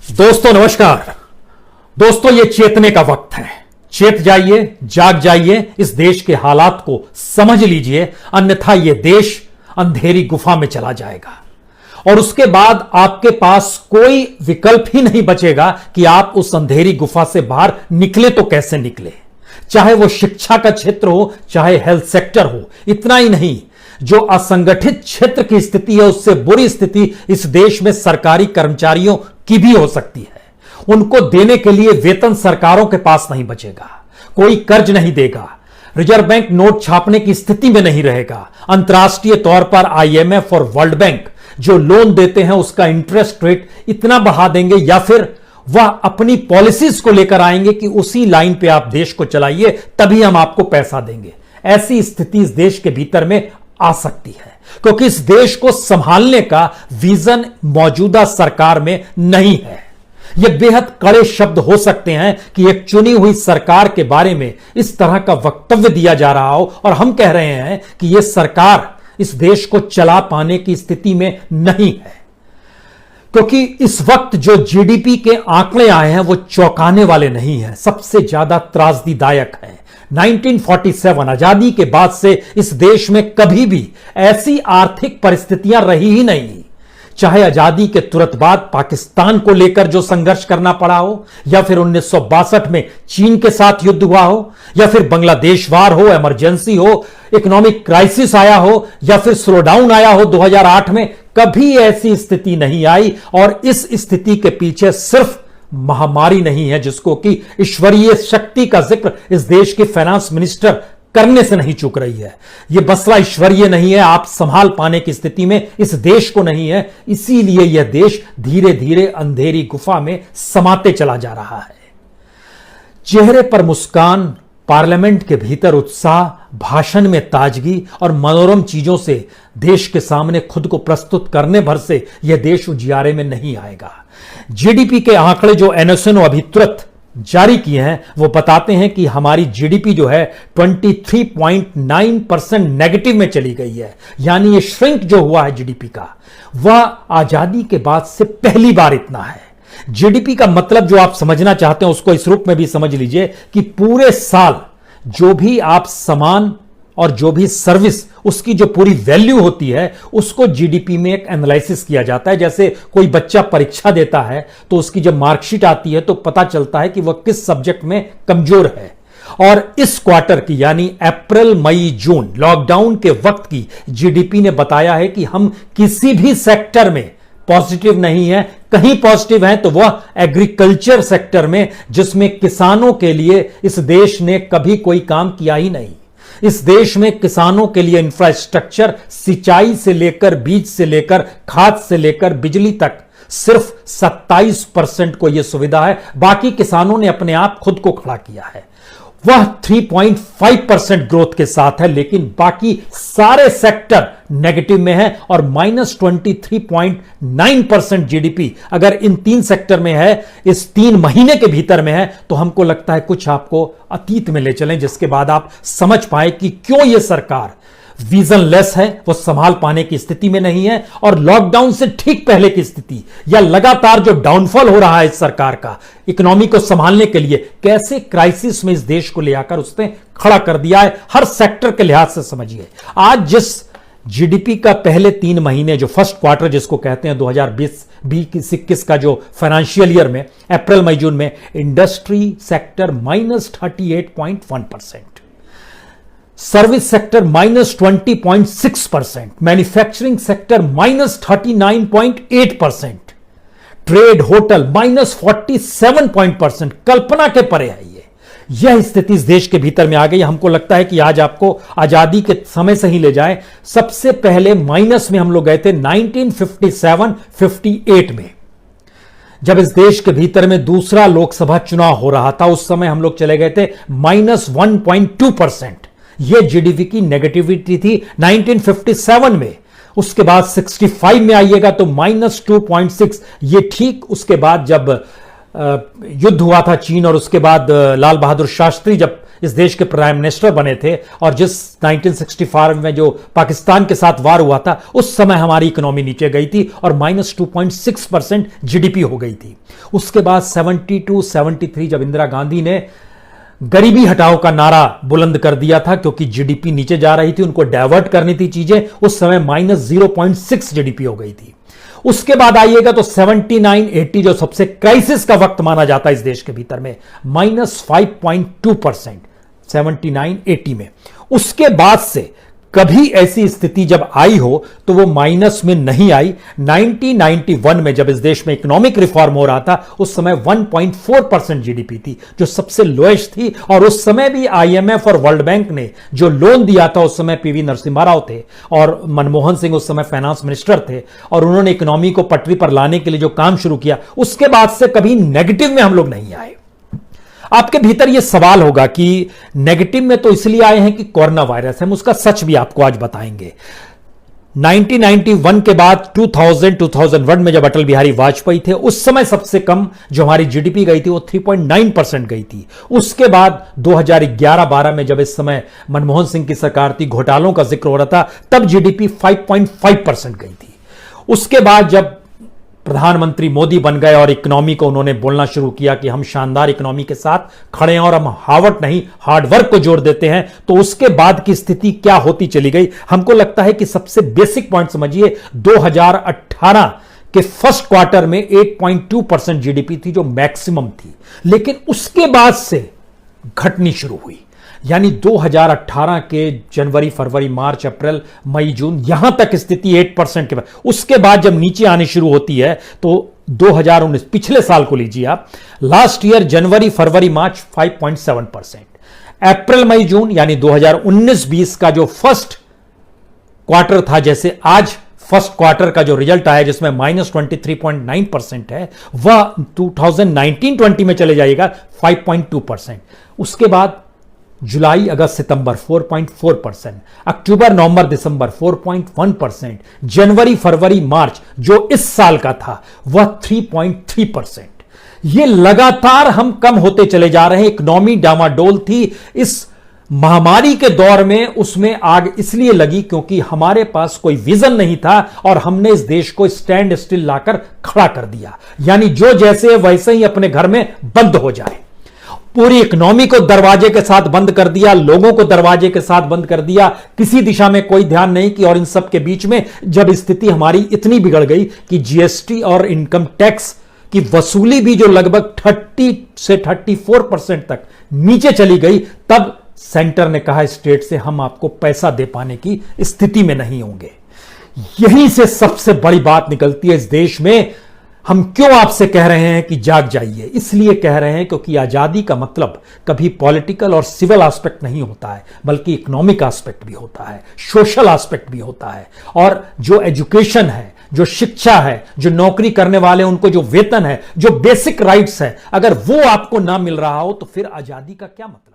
दोस्तों नमस्कार। दोस्तों ये चेतने का वक्त है। चेत जाइए, जाग जाइए, इस देश के हालात को समझ लीजिए, अन्यथा ये देश अंधेरी गुफा में चला जाएगा और उसके बाद आपके पास कोई विकल्प ही नहीं बचेगा कि आप उस अंधेरी गुफा से बाहर निकले तो कैसे निकले। चाहे वो शिक्षा का क्षेत्र हो, चाहे हेल्थ सेक्टर हो। इतना ही नहीं, जो असंगठित क्षेत्र की स्थिति है उससे बुरी स्थिति इस देश में सरकारी कर्मचारियों की भी हो सकती है। उनको देने के लिए वेतन सरकारों के पास नहीं बचेगा, कोई कर्ज नहीं देगा, रिजर्व बैंक नोट छापने की स्थिति में नहीं रहेगा। अंतर्राष्ट्रीय तौर पर आईएमएफ और वर्ल्ड बैंक जो लोन देते हैं उसका इंटरेस्ट रेट इतना बढ़ा देंगे या फिर वह अपनी पॉलिसीज को लेकर आएंगे कि उसी लाइन पे आप देश को चलाइए, तभी हम आपको पैसा देंगे। ऐसी स्थिति इस देश के भीतर में आ सकती है क्योंकि इस देश को संभालने का विजन मौजूदा सरकार में नहीं है। यह बेहद कड़े शब्द हो सकते हैं कि एक चुनी हुई सरकार के बारे में इस तरह का वक्तव्य दिया जा रहा हो और हम कह रहे हैं कि यह सरकार इस देश को चला पाने की स्थिति में नहीं है, क्योंकि इस वक्त जो जीडीपी के आंकड़े आए हैं वो चौंकाने वाले नहीं हैं, सबसे ज्यादा त्रासदीदायक है। 1947 आजादी के बाद से इस देश में कभी भी ऐसी आर्थिक परिस्थितियां रही ही नहीं, चाहे आजादी के तुरंत बाद पाकिस्तान को लेकर जो संघर्ष करना पड़ा हो, या फिर 1962 में चीन के साथ युद्ध हुआ हो, या फिर बांग्लादेश वार हो, इमरजेंसी हो, इकोनॉमिक क्राइसिस आया हो, या फिर स्लोडाउन आया हो 2008 में। कभी ऐसी स्थिति नहीं आई और इस स्थिति के पीछे सिर्फ महामारी नहीं है जिसको कि ईश्वरीय शक्ति का जिक्र इस देश की फाइनेंस मिनिस्टर करने से नहीं चूक रही है। यह मसला ईश्वरीय नहीं है, आप संभाल पाने की स्थिति में इस देश को नहीं है, इसीलिए यह देश धीरे धीरे अंधेरी गुफा में समाते चला जा रहा है। चेहरे पर मुस्कान, पार्लियामेंट के भीतर उत्साह, भाषण में ताजगी और मनोरम चीजों से देश के सामने खुद को प्रस्तुत करने भर से यह देश उजियारे में नहीं आएगा। जीडीपी के आंकड़े जो एनएसएन अभी तुरंत जारी किए हैं वो बताते हैं कि हमारी जीडीपी जो है 23.9% नेगेटिव में चली गई है। यानी ये श्रिंक जो हुआ है जीडीपी का, वह आजादी के बाद से पहली बार इतना है। जीडीपी का मतलब जो आप समझना चाहते हैं उसको इस रूप में भी समझ लीजिए कि पूरे साल जो भी आप सामान और जो भी सर्विस, उसकी जो पूरी वैल्यू होती है उसको जीडीपी में एक एनालिसिस किया जाता है। जैसे कोई बच्चा परीक्षा देता है तो उसकी जब मार्कशीट आती है तो पता चलता है कि वह किस सब्जेक्ट में कमजोर है। और इस क्वार्टर की यानी अप्रैल मई जून लॉकडाउन के वक्त की जीडीपी ने बताया है कि हम किसी भी सेक्टर में पॉजिटिव नहीं है। कहीं पॉजिटिव है तो वह एग्रीकल्चर सेक्टर में, जिसमें किसानों के लिए इस देश ने कभी कोई काम किया ही नहीं। इस देश में किसानों के लिए इंफ्रास्ट्रक्चर, सिंचाई से लेकर बीज से लेकर खाद से लेकर बिजली तक सिर्फ 27% को यह सुविधा है। बाकी किसानों ने अपने आप खुद को खड़ा किया है। वह 3.5% ग्रोथ के साथ है, लेकिन बाकी सारे सेक्टर नेगेटिव में है और -23.9% जीडीपी अगर इन 3 सेक्टर में है, इस 3 महीने के भीतर में है, तो हमको लगता है कुछ आपको अतीत में ले चलें, जिसके बाद आप समझ पाए कि क्यों यह सरकार विजनलेस है, वो संभाल पाने की स्थिति में नहीं है। और लॉकडाउन से ठीक पहले की स्थिति या लगातार जो डाउनफॉल हो रहा है इस सरकार का इकोनॉमी को संभालने के लिए, कैसे क्राइसिस में इस देश को ले आकर उसने खड़ा कर दिया है हर सेक्टर के लिहाज से। समझिए आज जिस जीडीपी का पहले 3 महीने जो फर्स्ट क्वार्टर जिसको कहते हैं 2020-21 का जो फाइनेंशियल ईयर में अप्रैल मई जून में, industry sector -38.1%, service sector -20.6%, manufacturing sector -39.8%, trade hotel -47%। कल्पना के परे है यह स्थिति इस देश के भीतर में आ गई। हमको लगता है कि आज आपको आजादी के समय से ही ले जाए। सबसे पहले माइनस में हम लोग गए थे 1957-58 में, जब इस देश के भीतर में दूसरा लोकसभा चुनाव हो रहा था। उस समय हम लोग चले गए थे -1.2%। यह जीडीपी की नेगेटिविटी थी 1957 में। उसके बाद 65 में आइएगा तो -2.6। ये ठीक उसके बाद जब युद्ध हुआ था चीन और उसके बाद लाल बहादुर शास्त्री जब इस देश के प्राइम मिनिस्टर बने थे और जिस 1965 में जो पाकिस्तान के साथ वार हुआ था उस समय हमारी इकोनॉमी नीचे गई थी और -2.6% जीडीपी हो गई थी। उसके बाद 72-73 जब इंदिरा गांधी ने गरीबी हटाओ का नारा बुलंद कर दिया था क्योंकि जीडीपी नीचे जा रही थी, उनको डाइवर्ट करनी थी चीजें, उस समय -0.6 जीडीपी हो गई थी। उसके बाद आइएगा तो 79-80 जो सबसे क्राइसिस का वक्त माना जाता है इस देश के भीतर में, -5.2% 79-80 में। उसके बाद से कभी ऐसी स्थिति जब आई हो तो वो माइनस में नहीं आई। 1991 में जब इस देश में इकोनॉमिक रिफॉर्म हो रहा था उस समय 1.4% जीडीपी थी जो सबसे लोएस्ट थी, और उस समय भी आईएमएफ और वर्ल्ड बैंक ने जो लोन दिया था, उस समय पीवी नरसिम्हा राव थे और मनमोहन सिंह उस समय फाइनेंस मिनिस्टर थे, और उन्होंने इकोनॉमी को पटरी पर लाने के लिए जो काम शुरू किया उसके बाद से कभी नेगेटिव में हम लोग नहीं आए। आपके भीतर यह सवाल होगा कि नेगेटिव में तो इसलिए आए हैं कि कोरोना वायरस है, हम उसका सच भी आपको आज बताएंगे। 1991 के बाद 2001 में जब अटल बिहारी वाजपेयी थे उस समय सबसे कम जो हमारी जीडीपी गई थी वो 3.9% गई थी। उसके बाद 2011-12 में जब इस समय मनमोहन सिंह की सरकार थी, घोटालों का जिक्र हो रहा था, तब जीडीपी 5.5% गई थी। उसके बाद जब प्रधानमंत्री मोदी बन गए और इकोनॉमी को उन्होंने बोलना शुरू किया कि हम शानदार इकोनॉमी के साथ खड़े हैं और हम हार्ड नहीं हार्डवर्क को जोड़ देते हैं, तो उसके बाद की स्थिति क्या होती चली गई। हमको लगता है कि सबसे बेसिक पॉइंट समझिए, 2018 के फर्स्ट क्वार्टर में 8.2% जीडीपी थी जो मैक्सिमम थी, लेकिन उसके बाद से घटनी शुरू हुई। यानी 2018 के जनवरी, फरवरी, मार्च, अप्रैल, मई, जून, यहां तक स्थिति 8% के बाद, उसके बाद जब नीचे आनी शुरू होती है तो 2019 पिछले साल को लीजिए आप, लास्ट ईयर जनवरी, फरवरी, मार्च 5.7%, अप्रैल, मई, जून यानी 2019-20 का जो फर्स्ट क्वार्टर था, जैसे आज फर्स्ट क्वार्टर का जो रिजल्ट आया जिसमें -23.9% है, वह 2019-20 में चले जाएगा 5.2%। उसके बाद जुलाई, अगस्त, सितंबर 4.4%, अक्टूबर, नवंबर, दिसंबर 4.1%, जनवरी, फरवरी, मार्च जो इस साल का था वह 3.3%। ये लगातार हम कम होते चले जा रहे हैं। इकोनॉमी डामाडोल थी इस महामारी के दौर में, उसमें आग इसलिए लगी क्योंकि हमारे पास कोई विजन नहीं था और हमने इस देश को स्टैंड स्टिल लाकर खड़ा कर दिया, यानी जो जैसे वैसे ही अपने घर में बंद हो जाए। पूरी इकोनॉमी को दरवाजे के साथ बंद कर दिया, लोगों को दरवाजे के साथ बंद कर दिया, किसी दिशा में कोई ध्यान नहीं कि, और इन सब के बीच में जब स्थिति हमारी इतनी बिगड़ गई कि जीएसटी और इनकम टैक्स की वसूली भी जो लगभग 30 से 34% तक नीचे चली गई, तब सेंटर ने कहा स्टेट से हम आपको पैसा दे पाने की स्थिति में नहीं होंगे। यहीं से सबसे बड़ी बात निकलती है इस देश में। हम क्यों आपसे कह रहे हैं कि जाग जाइए? इसलिए कह रहे हैं क्योंकि आजादी का मतलब कभी पॉलिटिकल और सिविल एस्पेक्ट नहीं होता है, बल्कि इकोनॉमिक एस्पेक्ट भी होता है, सोशल एस्पेक्ट भी होता है। और जो एजुकेशन है, जो शिक्षा है, जो नौकरी करने वाले उनको जो वेतन है, जो बेसिक राइट्स है, अगर वो आपको ना मिल रहा हो तो फिर आजादी का क्या मतलब?